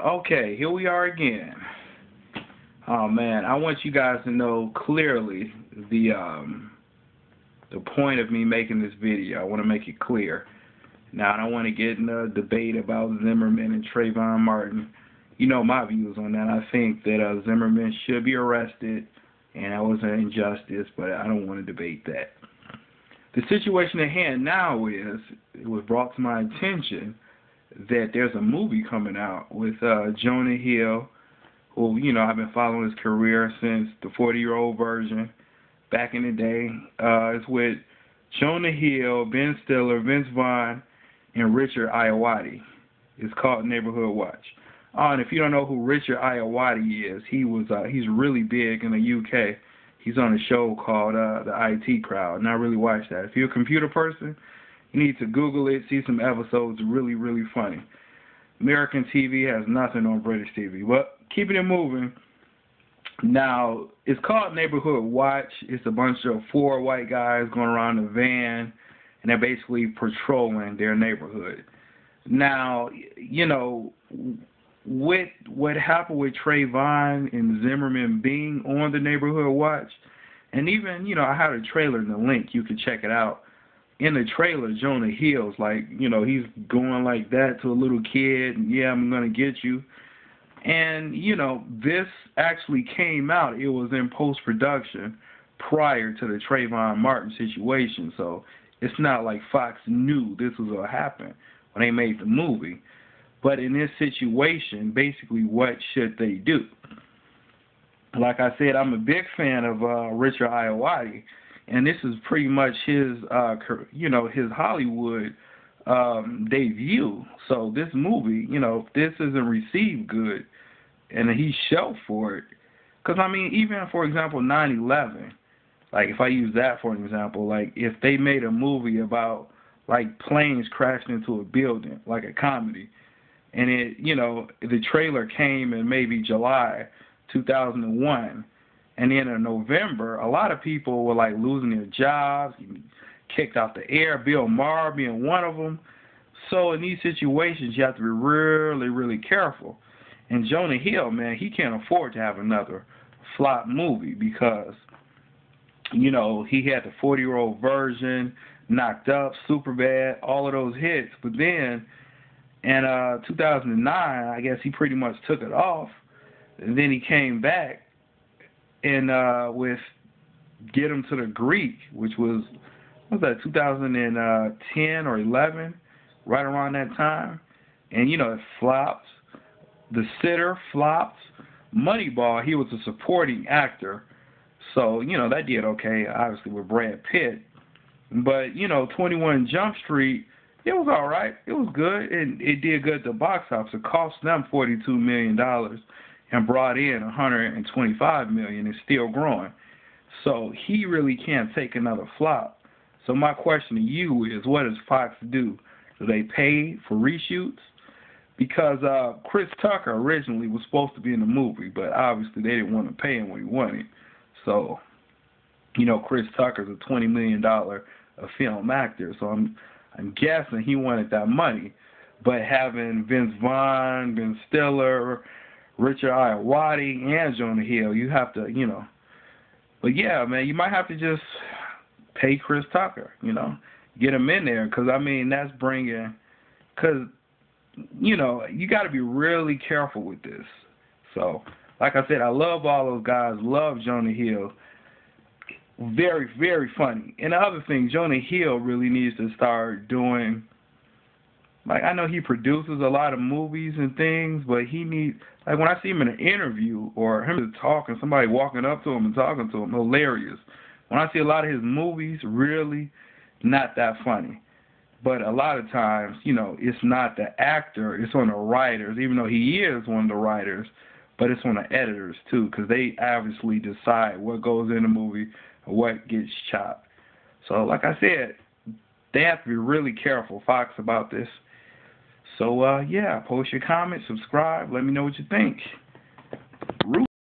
Okay, here we are again. Oh man, I want you guys to know clearly the point of me making this video. I want to make it clear. Now, I don't want to get in a debate about Zimmerman and Trayvon Martin. You know my views on that. I think that Zimmerman should be arrested, and that was an injustice, but I don't want to debate that. The situation at hand now is, it was brought to my attention that there's a movie coming out with Jonah Hill, who, you know, I've been following his career since the 40-year-old version back in the day. It's with Jonah Hill, Ben Stiller, Vince Vaughn, and Richard Ayoade. It's called Neighborhood Watch. And if you don't know who Richard Ayoade is, he's really big in the UK. He's on a show called The IT Crowd, and I really watch that. If you're a computer person, you need to Google it, see some episodes. Really, really funny. American TV has nothing on British TV. But keeping it moving, now, it's called Neighborhood Watch. It's a bunch of 4 white guys going around in a van, and they're basically patrolling their neighborhood. Now, you know, with what happened with Trayvon and Zimmerman being on the Neighborhood Watch, and even, you know, I had a trailer in the link. You can check it out. In the trailer, Jonah Hill's like, you know, he's going like that to a little kid. Yeah, I'm going to get you. And, you know, this actually came out. It was in post-production prior to the Trayvon Martin situation. So it's not like Fox knew this was going to happen when they made the movie. But in this situation, basically, what should they do? Like I said, I'm a big fan of Richard Ayoade, and this is pretty much his, you know, his Hollywood debut. So this movie, you know, if this isn't received good, and he's shelved for it, because I mean, even for example, 9/11, like if I use that for an example, like if they made a movie about like planes crashing into a building, like a comedy. And it, you know, the trailer came in maybe July 2001, and then in November, a lot of people were like losing their jobs, kicked out the air. Bill Maher being one of them. So in these situations, you have to be really, really careful. And Jonah Hill, man, he can't afford to have another flop movie because, you know, he had the 40-year-old version, Knocked Up, Superbad, all of those hits, but then. And 2009, I guess he pretty much took it off. And then he came back and with Get Him to the Greek, which was 2010 or 11, right around that time. And, you know, it flops. The Sitter flops. Moneyball, he was a supporting actor. So, you know, that did okay, obviously, with Brad Pitt. But, you know, 21 Jump Street, it was all right. It was good, and it did good at the box office. It cost them $42 million and brought in $125 million. It's still growing. So he really can't take another flop. So my question to you is, what does Fox do? Do they pay for reshoots? Because Chris Tucker originally was supposed to be in the movie, but obviously they didn't want to pay him what he wanted. So, you know, Chris Tucker's a $20 million a film actor, so I'm guessing he wanted that money. But having Vince Vaughn, Ben Stiller, Richard Ayoade, and Jonah Hill, you have to, you know. But yeah, man, you might have to just pay Chris Tucker, you know, get him in there, because I mean that's bringing, because you know you got to be really careful with this. So, like I said, I love all those guys. Love Jonah Hill. Very, very funny. And the other thing, Jonah Hill really needs to start doing, like, I know he produces a lot of movies and things, but he needs, like, when I see him in an interview or him talking, somebody walking up to him and talking to him, hilarious. When I see a lot of his movies, really not that funny. But a lot of times, you know, it's not the actor, it's on the writers, even though he is one of the writers, but it's on the editors, too, because they obviously decide what goes in the movie, what gets chopped. So, like I said, they have to be really careful, Fox, about this. So, yeah, post your comments, subscribe, let me know what you think.